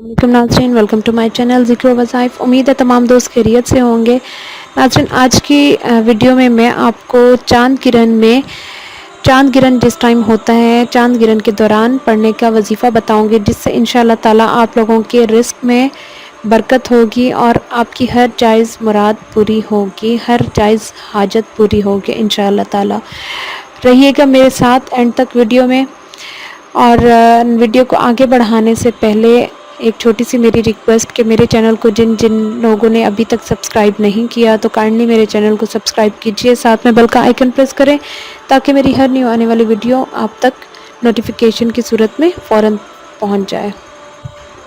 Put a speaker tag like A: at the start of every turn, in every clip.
A: वालेकुम नाज़रीन, welcome to my channel ज़िक्र वज़ाइफ। उम्मीद है तमाम दोस्त खैरियत से होंगे। नाज़रीन, आज की वीडियो में मैं आपको चांद गिरन जिस टाइम होता है, चांद गिरन के दौरान पढ़ने का वजीफ़ा बताऊंगी, जिससे इंशाअल्लाह ताला आप लोगों के रिस्क में बरकत होगी और आपकी हर जायज़ मुराद पूरी होगी, हर जायज़ हाजत पूरी होगी इंशाअल्लाह ताला। रहिएगा मेरे साथ एंड तक वीडियो में। और वीडियो को आगे बढ़ाने से पहले एक छोटी सी मेरी रिक्वेस्ट कि मेरे चैनल को जिन जिन लोगों ने अभी तक सब्सक्राइब नहीं किया तो काइंडली मेरे चैनल को सब्सक्राइब कीजिए, साथ में बेल का आइकन प्रेस करें ताकि मेरी हर न्यू आने वाली वीडियो आप तक नोटिफिकेशन की सूरत में फ़ौरन पहुंच जाए।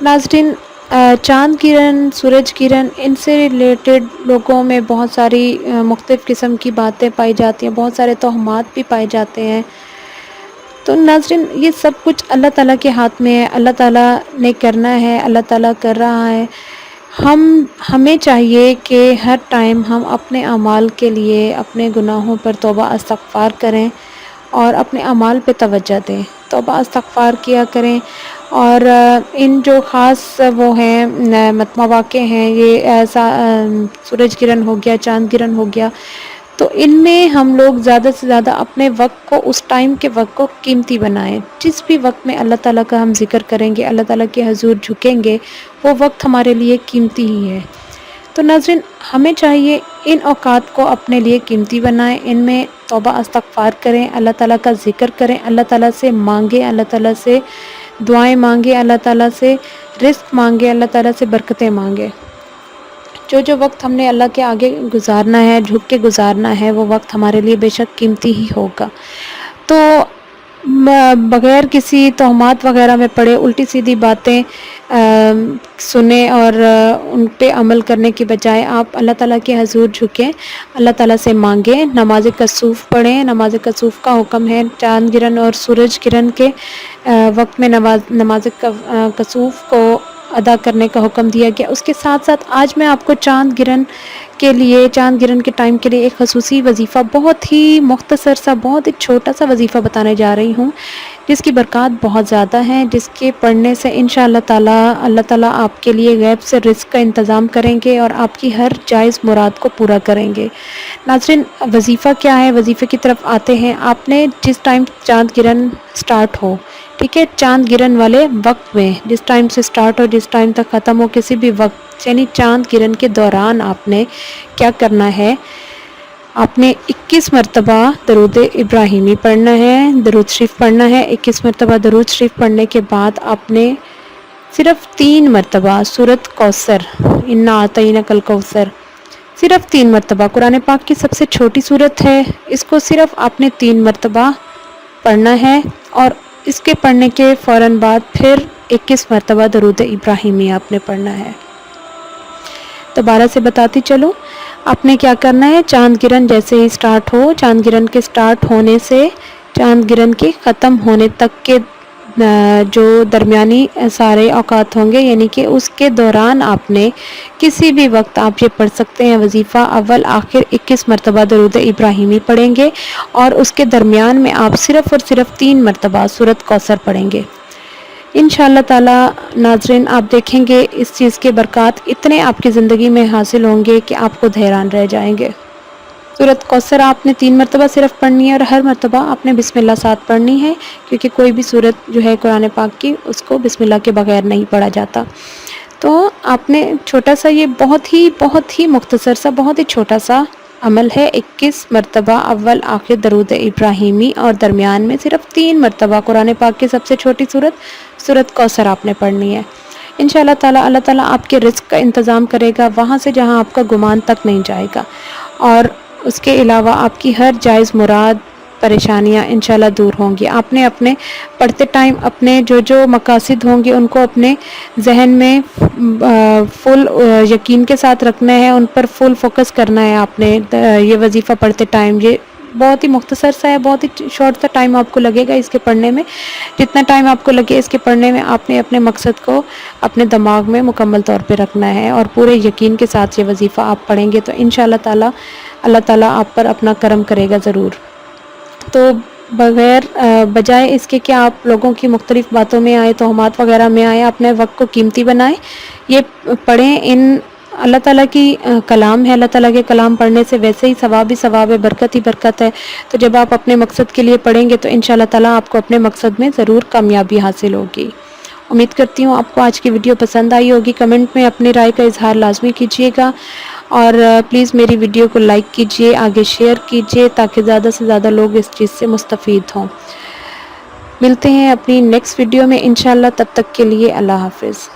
A: नाज़रीन, चांद किरण, सूरज किरण, इनसे रिलेटेड लोगों में बहुत सारी मुख्तलिफ़ किस्म की बातें पाई जाती हैं, बहुत सारे तोहमात भी पाए जाते हैं। तो नाज़रीन, ये सब कुछ अल्लाह ताला के हाथ में है, अल्लाह ताला ने करना है, अल्लाह ताला कर रहा है। हमें चाहिए कि हर टाइम हम अपने अमाल के लिए अपने गुनाहों पर तौबा इस्तग़फ़ार करें और अपने अमाल पे तवज्जो दें, तौबा इस्तग़फ़ार किया करें। और इन जो ख़ास वो हैं मवाक़े हैं, ये ऐसा सूरज किरण हो गया, चाँद किरण हो गया, तो इनमें हम लोग ज़्यादा से ज़्यादा अपने वक्त को, उस टाइम के वक्त को कीमती बनाएं। जिस भी वक्त में अल्लाह ताला का हम जिक्र करेंगे, अल्लाह ताला के हजूर झुकेंगे, वो वक्त हमारे लिए कीमती ही है। तो नाज़रीन, हमें चाहिए इन औकात को अपने लिए कीमती बनाएं, इनमें तौबा इस्तग़फ़ार करें, अल्लाह ताला का जिक्र करें, अल्लाह ताला से मांगें, अल्लाह ताला से दुआएं मांगें, अल्लाह ताला से रिज़्क़ मांगें, अल्लाह ताला से बरकतें मांगें। जो वक्त हमने अल्लाह के आगे गुजारना है, झुक के गुजारना है, वो वक्त हमारे लिए बेशक कीमती ही होगा। तो बग़ैर किसी तोहमात वग़ैरह में पड़े उल्टी सीधी बातें सुने और उन पे अमल करने के बजाय आप अल्लाह ताला के हजूर झुकें, अल्लाह ताला से मांगें, नमाज कसूफ़ पढ़ें। नमाज कसूफ़ का हुक्म है चाँद गिरन और सूरज किरण के वक्त में नमाज कसूफ़ को अदा करने का हुक्म दिया गया। उसके साथ साथ आज मैं आपको चाँद गिरन के टाइम के लिए एक ख़ुसूसी वजीफ़ा, बहुत ही मुख्तसर सा, बहुत ही छोटा सा वजीफ़ा बताने जा रही हूँ, जिसकी बरक़ात बहुत ज़्यादा हैं, जिसके पढ़ने से इंशाअल्लाह ताला अल्लाह ताला आपके लिए गैब से रिज़्क़ का इंतज़ाम करेंगे और आपकी हर जायज़ मुराद को पूरा करेंगे। नाज़रीन, वजीफ़ा क्या है, वजीफ़े की तरफ आते हैं। आपने जिस टाइम चाँद गिरन स्टार्ट हो, ठीक है, चाँद गिरन वाले वक्त में जिस टाइम से स्टार्ट हो, जिस टाइम तक ख़त्म हो, किसी भी वक्त, यानी चाँद गिरन के दौरान आपने क्या करना है, आपने 21 मरतबा दरूद इब्राहिमी पढ़ना है, दरूद शरीफ पढ़ना है। 21 मरतबा दरूद शरीफ पढ़ने के बाद आपने सिर्फ़ 3 मरतबा सूरत कौसर, इन्ना आतईना कल कौसर, सिर्फ़ 3 मरतबा, कुरान पाक की सबसे छोटी सूरत है, इसको सिर्फ़ आपने 3 मरतबा पढ़ना है। और इसके पढ़ने के फ़ौरन बाद फिर 21 मरतबा दरूद इब्राहिमी आपने पढ़ना है। दोबारा से बताती चलो, आपने क्या करना है, चाँद गिरन जैसे ही स्टार्ट हो, चाँद गिरन के स्टार्ट होने से चाँद गिरन के ख़त्म होने तक के जो दरमियानी सारे औकात होंगे, यानी कि उसके दौरान आपने किसी भी वक्त आप ये पढ़ सकते हैं वजीफ़ा, अव्वल आखिर 21 मरतबा दरूद इब्राहिमी पढ़ेंगे और उसके दरमियान में आप सिर्फ़ और सिर्फ 3 मरतबा सूरत कौसर पढ़ेंगे इंशाअल्लाह ताला। नाज़रीन, आप देखेंगे इस चीज़ के बरक़ात इतने आपकी ज़िंदगी में हासिल होंगे कि आप खुद हैरान रह जाएंगे। सूरत कौसर आपने 3 मरतबा सिर्फ पढ़नी है और हर मरतबा आपने बिस्मिल्लाह साथ पढ़नी है, क्योंकि कोई भी सूरत जो है कुरान पाक की, उसको बिस्मिल्लाह के बगैर नहीं पढ़ा जाता। तो आपने छोटा सा, ये बहुत ही मुख्तसर सा, बहुत ही छोटा सा अमल है, 21 मरतबा अव्वल आखिर दरूद इब्राहिमी और दरमियान में सिर्फ 3 मरतबा कुरान पाक की सबसे छोटी सूरत कौसर आपने पढ़नी है। इंशाअल्लाह ताला अल्लाह ताला आपके रिज़्क़ का इंतज़ाम करेगा, वहाँ से जहाँ आपका गुमान तक नहीं जाएगा। और उसके अलावा आपकी हर जायज़ मुराद, परेशानियाँ इंशाअल्लाह दूर होंगी। आपने अपने पढ़ते टाइम अपने जो मकासद होंगे उनको अपने जहन में फुल यकीन के साथ रखना है, उन पर फुल फोकस करना है आपने। ये वजीफ़ा पढ़ते टाइम, ये बहुत ही मुख्तसर सा है, बहुत ही शॉर्ट सा टाइम आपको लगेगा इसके पढ़ने में। जितना टाइम आपको लगे इसके पढ़ने में, आपने अपने मकसद को अपने दिमाग में मुकम्मल तौर पे रखना है और पूरे यकीन के साथ ये वजीफ़ा आप पढ़ेंगे तो इंशाअल्लाह ताला अल्लाह ताला आप पर अपना करम करेगा ज़रूर। तो بغیر بجائے اس کے کہ آپ لوگوں کی مختلف باتوں میں آئے، توہمات وغیرہ میں آئے، اپنے وقت کو قیمتی بنائیں، یہ پڑھیں۔ ان اللہ تعالیٰ کی کلام ہے، اللہ تعالیٰ کے کلام پڑھنے سے ویسے ہی ثواب ہی ثواب ہے، برکت ہی برکت ہے۔ تو جب آپ اپنے مقصد کے لیے پڑھیں گے تو انشاءاللہ تعالیٰ آپ کو اپنے مقصد میں ضرور کامیابی حاصل ہوگی۔ امید کرتی ہوں آپ کو آج کی ویڈیو پسند آئی ہوگی۔ کمنٹ میں اپنی رائے کا اظہار لازمی کیجیے گا، اور پلیز میری ویڈیو کو لائک کیجیے، آگے شیئر کیجیے تاکہ زیادہ سے زیادہ لوگ اس چیز سے مستفید ہوں۔ ملتے ہیں اپنی نیکسٹ ویڈیو میں انشاءاللہ، تب تک کے لیے اللہ حافظ۔